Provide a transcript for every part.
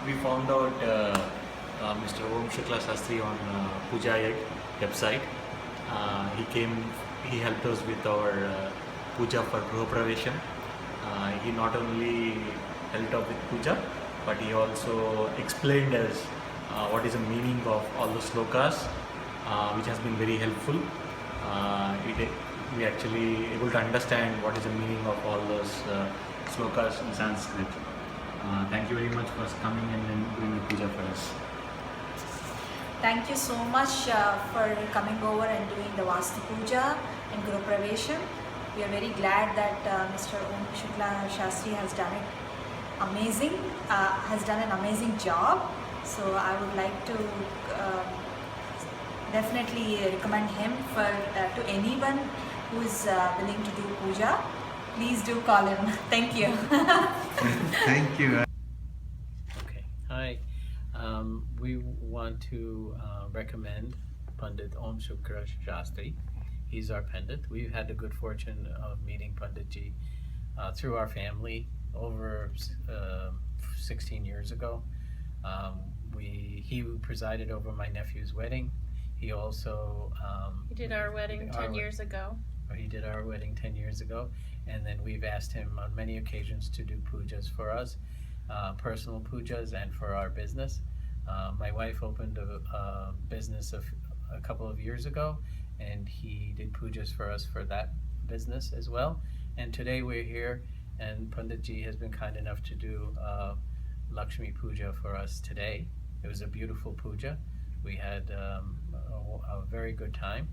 we found out Mr. Om Shukla Shastri on Puja Egg website. He helped us with our puja for Gruha Pravesham. He not only helped out with puja, but he also explained us what is the meaning of all the slokas, which has been very helpful. We actually able to understand what is the meaning of all those slokas in Sanskrit. Thank you very much for coming and then doing the puja for us. Thank you so much for coming over and doing the Vastu Puja and Guru Pravesham. We are very glad that Mr. Om Shukla Shastri has done an amazing job. So I would like to definitely recommend him for to anyone who is willing to do puja. Please do call him. Thank you. Thank you. Okay, hi. We want to recommend Pandit Om Shukla Shastri. He's our Pandit. We've had the good fortune of meeting Panditji through our family over 16 years ago. He presided over my nephew's wedding. He also He did our wedding 10 years ago. He did our wedding 10 years ago, and then we've asked him on many occasions to do pujas for us, personal pujas, and for our business. My wife opened a business a couple of years ago, and he did pujas for us for that business as well. And today we're here, and Panditji has been kind enough to do Lakshmi Puja for us today. It was a beautiful puja. We had a very good time.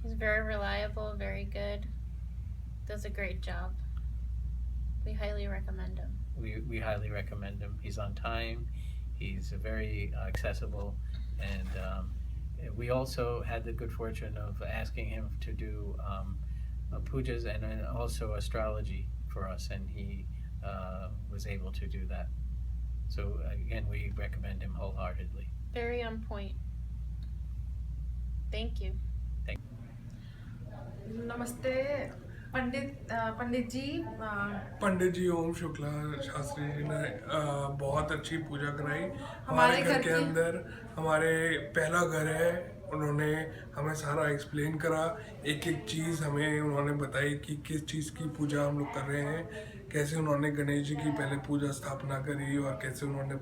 He's very reliable, very good. Does a great job. We highly recommend him. We highly recommend him. He's on time. He's very accessible, and we also had the good fortune of asking him to do pujas and then also astrology for us, and he was able to do that. So again, we recommend him wholeheartedly. Very on point. Thank you. नमस्ते पंडित जी ओम शुक्ला शास्त्री जी ने बहुत अच्छी पूजा कराई हमारे घर के अंदर। हमारे पहला घर है, उन्होंने हमें सारा एक्सप्लेन करा, एक एक चीज़ हमें उन्होंने बताई कि किस चीज़ की पूजा हम लोग कर रहे हैं, कैसे उन्होंने गणेश जी की पहले पूजा स्थापना करी और कैसे उन्होंने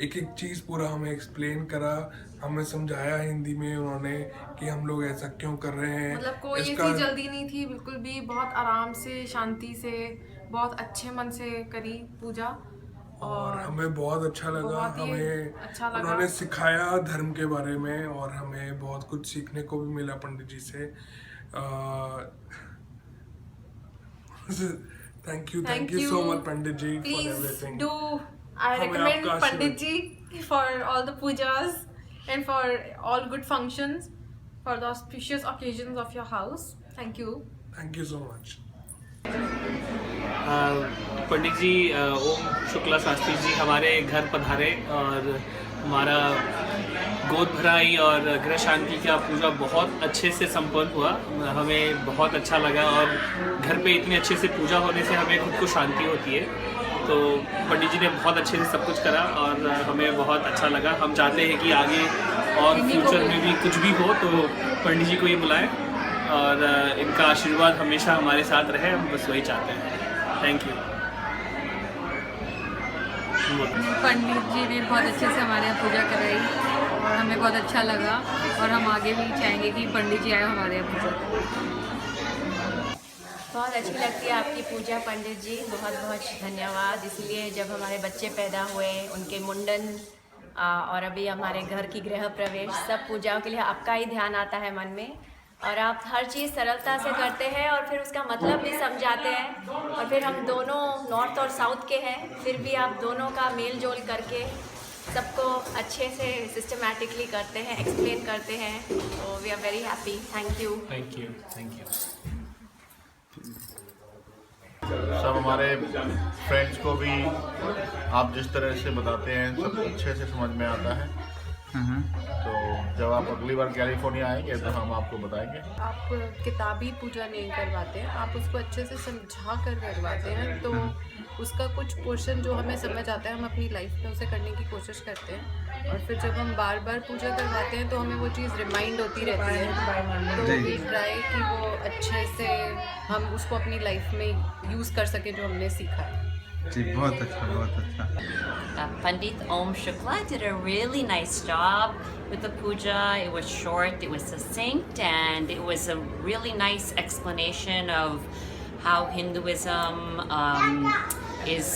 एक एक चीज़ पूरा हमें एक्सप्लेन करा, हमें समझाया हिंदी में उन्होंने कि हम लोग ऐसा क्यों कर रहे हैं। मतलब कोई ऐसी जल्दी नहीं थी, बिल्कुल भी बहुत आराम से, शांति से, बहुत अच्छे मन से करी पूजा और हमें बहुत अच्छा लगा। हमें उन्होंने सिखाया धर्म के बारे में और हमें बहुत कुछ सीखने को भी मिला पंडित जी से। Thank you so much Pandit ji for everything. I recommend Pandit ji for all the pujas and for all good functions, for the auspicious occasions of your house. Thank you. Thank you so much. पंडित जी ओम शुक्ला शास्त्री जी हमारे घर पधारे और हमारा गोद भराई और गृह शांति का पूजा बहुत अच्छे से संपन्न हुआ। हमें बहुत अच्छा लगा और घर पे इतने अच्छे से पूजा होने से हमें खुद को शांति होती है। तो पंडित जी ने बहुत अच्छे से सब कुछ करा और हमें बहुत अच्छा लगा। हम चाहते हैं कि आगे और फ्यूचर में भी कुछ भी हो तो पंडित जी को ये बुलाएं और इनका आशीर्वाद हमेशा हमारे साथ रहे, हम बस वही चाहते हैं। Thank you. पंडित जी ने बहुत अच्छे से हमारे यहाँ पूजा कराई और हमें बहुत अच्छा लगा और हम आगे भी चाहेंगे कि पंडित जी आए हमारे यहाँ पूजा। बहुत अच्छी लगती है आपकी पूजा पंडित जी, बहुत बहुत धन्यवाद। इसलिए जब हमारे बच्चे पैदा हुए, उनके मुंडन और अभी हमारे घर की गृह प्रवेश, सब पूजाओं के लिए आपका ही ध्यान आता है मन में और आप हर चीज़ सरलता से करते हैं और फिर उसका मतलब भी समझाते हैं। और फिर हम दोनों नॉर्थ और साउथ के हैं, फिर भी आप दोनों का मेल जोल करके सबको अच्छे से सिस्टमैटिकली करते हैं, एक्सप्लेन करते हैं। तो we are very happy. Thank you. Thank you. Thank you. सब हमारे फ्रेंड्स को भी आप जिस तरह से बताते हैं सब अच्छे से समझ में आता है। तो जब आप अगली बार कैलिफोर्निया आएंगे तो हम आपको बताएंगे। आप किताबी पूजा नहीं करवाते हैं, आप उसको अच्छे से समझा कर करवाते हैं, तो उसका कुछ पोर्शन जो हमें समझ आता है हम अपनी लाइफ में उसे करने की कोशिश करते हैं, और फिर जब हम बार बार पूजा करवाते हैं तो हमें वो चीज़ रिमाइंड होती रहती है, तो वी ट्राई कि वो अच्छे से हम उसको अपनी लाइफ में यूज़ कर सकें जो हमने सीखा है। जी बहुत अच्छा, बहुत अच्छा। Pandit Om Shukla did a really nice job with the puja. It was short, it was succinct, and it was a really nice explanation of how Hinduism is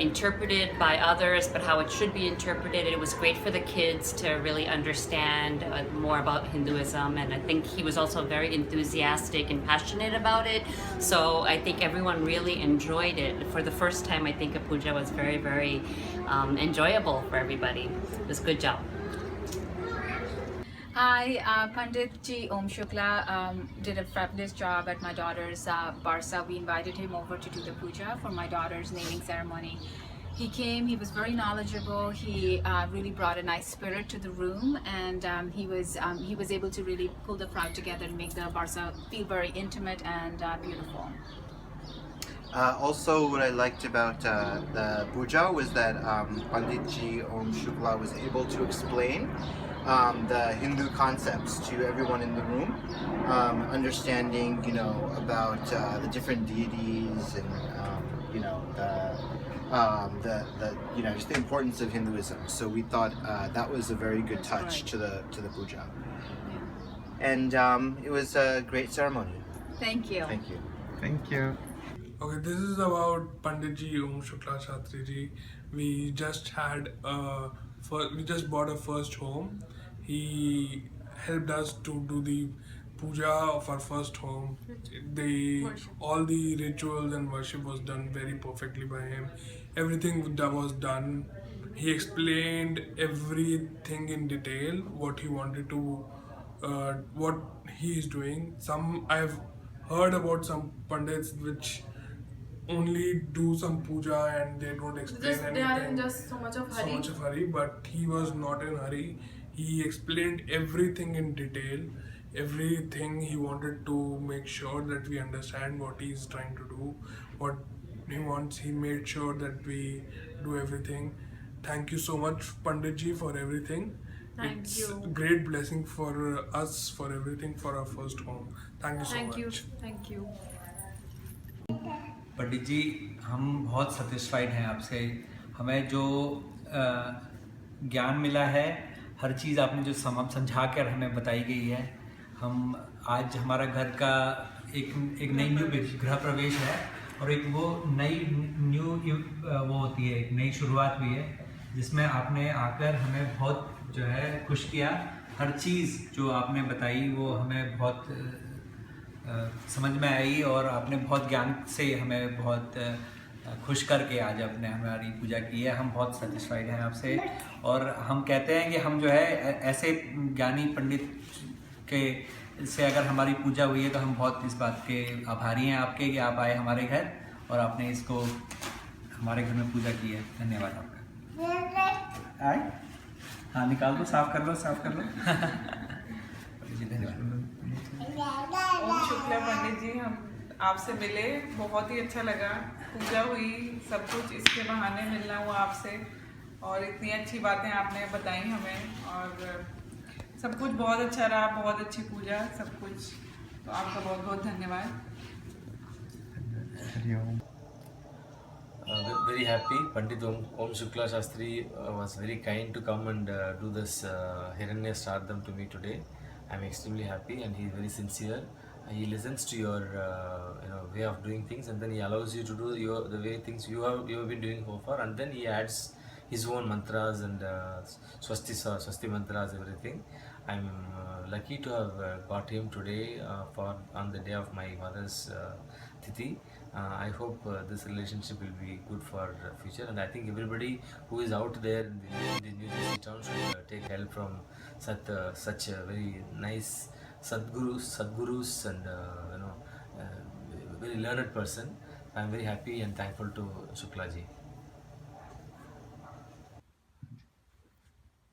interpreted by others, but how it should be interpreted. It was great for the kids to really understand more about Hinduism, and I think he was also very enthusiastic and passionate about it. So I think everyone really enjoyed it. For the first time, I think a puja was very, very enjoyable for everybody. It was a good job. Hi, Pandit Ji Om Shukla did a fabulous job at my daughter's Barsa. We invited him over to do the puja for my daughter's naming ceremony. He came, he was very knowledgeable, he really brought a nice spirit to the room, and he was able to really pull the crowd together and make the Barsa feel very intimate and beautiful. Also, what I liked about the puja was that Pandit Ji Om Shukla was able to explain the Hindu concepts to everyone in the room, understanding, about the different deities and, just the importance of Hinduism. So we thought that was a very good touch to the puja, and it was a great ceremony. Thank you. Thank you. Thank you. Okay, this is about Pandit Ji Om Shukla Shastri Ji. We just bought a first home. He helped us to do the puja of our first home. All the rituals and worship was done very perfectly by him. Everything that was done, he explained everything in detail, what he wanted to, what he is doing. I've heard about some pandits which only do some puja and they don't explain anything. They are in just so much of hurry. But he was not in hurry. He explained everything in detail, everything. He wanted to make sure that we understand what he is trying to do, what he wants. He made sure that we do everything. Thank you so much, Pandit Ji, for everything. Thank you. It's a great blessing for us, for everything, for our first home. Thank you so much. Thank you. पंडित जी, हम बहुत satisfied हैं आपसे। हमें जो ज्ञान मिला है, हर चीज़ आपने जो समझा कर हमें बताई गई है, हम आज हमारा घर का एक नई न्यू गृह प्रवेश है और एक वो नई वो होती है, एक नई शुरुआत हुई है जिसमें आपने आकर हमें बहुत जो है खुश किया। हर चीज़ जो आपने बताई वो हमें बहुत समझ में आई और आपने बहुत ज्ञान से हमें बहुत खुश करके आज आपने हमारी पूजा की है। हम बहुत सेटिस्फाइड हैं आपसे और हम कहते हैं कि हम जो है ऐसे ज्ञानी पंडित के से अगर हमारी पूजा हुई है तो हम बहुत इस बात के आभारी हैं आपके कि आप आए हमारे घर और आपने इसको हमारे घर में पूजा की है। धन्यवाद आपका। आए, हाँ निकाल दो, साफ कर लो जी, धन्यवाद। ओम शुक्ला पंडित जी, हम आपसे मिले, बहुत ही अच्छा लगा, पूजा हुई, सब कुछ इसके बहाने मिलना हुआ आपसे और इतनी अच्छी बातें आपने बताई हमें और सब कुछ बहुत अच्छा रहा, बहुत अच्छी पूजा, सब कुछ। तो आपका बहुत बहुत धन्यवाद। Very happy. Pandit Om Shukla Shastri was very kind to come and do this Hiranya Shraddham to me today. I'm extremely happy and he's very sincere. He listens to your way of doing things and then he allows you to do the way things you have been doing so far, and then he adds his own mantras and swasti mantras, everything. I'm lucky to have got him today on the day of my mother's Tithi. I hope this relationship will be good for future, and I think everybody who is out there in the New Jersey town should take help from such a very nice Sadgurus and very learned person. I am very happy and thankful to Shukla ji.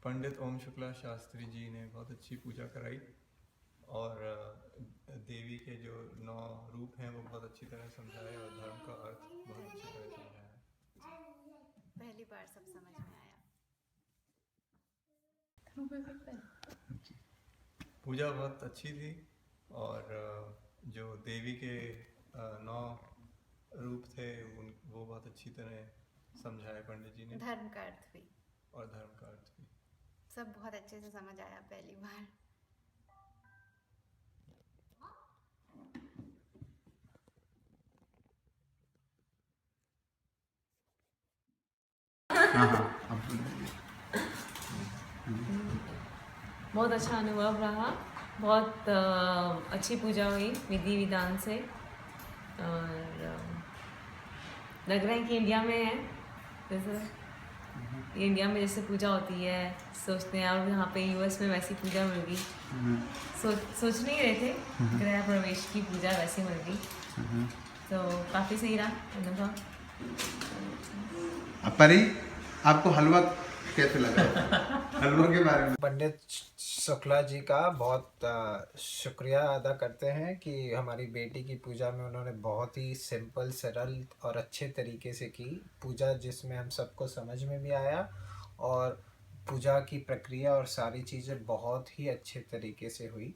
पंडित ओम शुक्ला शास्त्री जी ने बहुत अच्छी पूजा कराई और देवी के जो 9 रूप हैं वो बहुत अच्छी तरह समझाए और धर्म का अर्थ बहुत अच्छी तरह समझाया। पहली बार सब समझ में आया। पूजा बहुत अच्छी थी और जो देवी के 9 रूप थे वो बहुत अच्छी तरह समझाए पंडित जी ने। धर्म का अर्थ भी और धर्म का अर्थ भी सब बहुत अच्छे से समझ आया पहली बार। बहुत अच्छा अनुभव रहा। बहुत अच्छी पूजा हुई विधि विधान से और लग रहा है कि इंडिया में है जैसे इंडिया में जैसे पूजा होती है सोचते हैं और यहाँ पे यूएस में वैसी पूजा मिल गई। सोच नहीं रहे थे गृह प्रवेश की पूजा वैसी मिल गई तो काफ़ी सही रहा अनुभव। परी आपको हलवा कैसे लगा? हलवा के बारे में पंडित शुक्ला जी का बहुत शुक्रिया अदा करते हैं कि हमारी बेटी की पूजा में उन्होंने बहुत ही सिंपल सरल और अच्छे तरीके से की पूजा, जिसमें हम सबको समझ में भी आया और पूजा की प्रक्रिया और सारी चीज़ें बहुत ही अच्छे तरीके से हुई।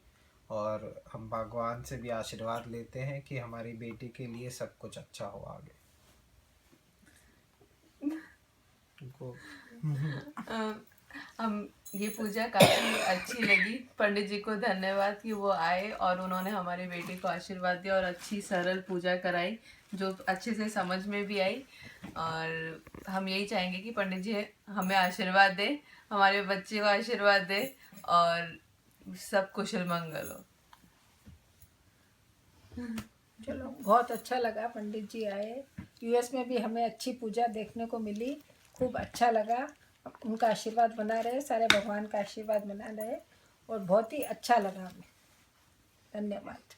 और हम भगवान से भी आशीर्वाद लेते हैं कि हमारी बेटी के लिए सब कुछ अच्छा हो आगे। हम ये पूजा काफ़ी अच्छी लगी। पंडित जी को धन्यवाद कि वो आए और उन्होंने हमारी बेटी को आशीर्वाद दिया और अच्छी सरल पूजा कराई जो अच्छे से समझ में भी आई। और हम यही चाहेंगे कि पंडित जी हमें आशीर्वाद दे, हमारे बच्चे को आशीर्वाद दे और सब कुशल मंगल हो। चलो बहुत अच्छा लगा पंडित जी आए। यूएस में भी हमें अच्छी पूजा देखने को मिली, खूब अच्छा लगा। उनका आशीर्वाद बना रहे, सारे भगवान का आशीर्वाद बना रहे और बहुत ही अच्छा लगा हमें। धन्यवाद।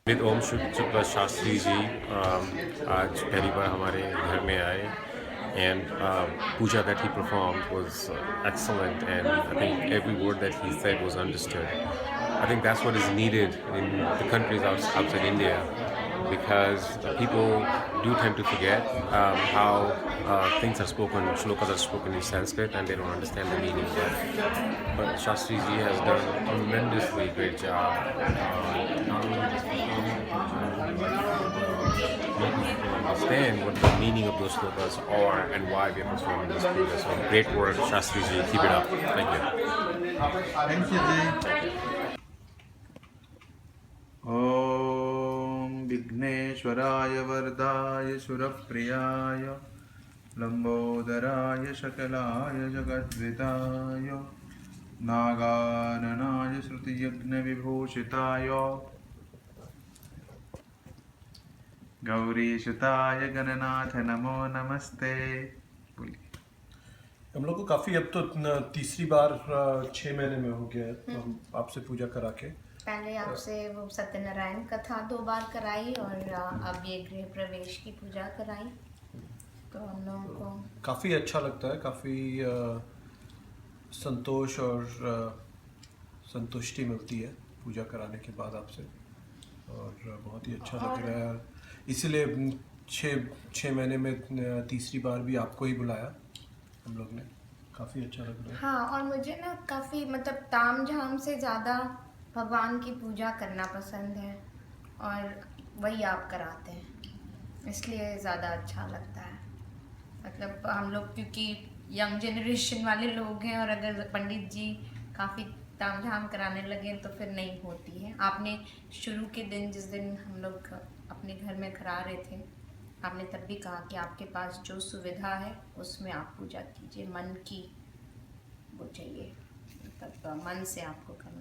पंडित ओम शुक्ला शास्त्री जी आज पहली बार हमारे घर में आए and puja that he performed was excellent and I think every word that he said was understood. I think that's what is needed in the countries outside India because people do tend to forget how things are spoken, shlokas are spoken in Sanskrit and they don't understand the meaning. But Shastri ji has done a tremendously great job not only just understand what the meaning of those shlokas are and why we are performing this puja. So great work, Shastri ji. Keep it up. Thank you. Thank you, ji. Om Vigneshwaraya Vardaya Surapriyaya Lambodharaya Shakalaya Jagadvidaya Nagananaya Shruti Yagna Vibhushitaya Gauri शुताय Gananath नमो नमस्ते। हम लोग को काफ़ी अब तो तीसरी बार 6 महीने में हो गया है हम आपसे पूजा करा के। पहले आपसे वो सत्यनारायण कथा 2 बार कराई और अब ये गृह प्रवेश की पूजा कराई तो हम लोगों को काफ़ी अच्छा लगता है, काफ़ी संतोष और संतुष्टि मिलती है पूजा कराने के बाद आपसे और बहुत ही अच्छा लग रहा है। इसीलिए 6 महीने में तीसरी बार भी आपको ही बुलाया हम लोग ने। काफ़ी अच्छा लग रहा है। हाँ, और मुझे ना काफ़ी मतलब ताम झाम से ज़्यादा भगवान की पूजा करना पसंद है और वही आप कराते हैं इसलिए ज़्यादा अच्छा लगता है। मतलब हम लोग क्योंकि यंग जनरेशन वाले लोग हैं और अगर पंडित जी काफ़ी ताम झाम कराने लगे तो फिर नहीं होती है। आपने शुरू के दिन जिस दिन हम लोग अपने घर में करा रहे थे आपने तब भी कहा कि आपके पास जो सुविधा है उसमें आप पूजा कीजिए, मन की वो चाहिए मतलब मन से आपको करना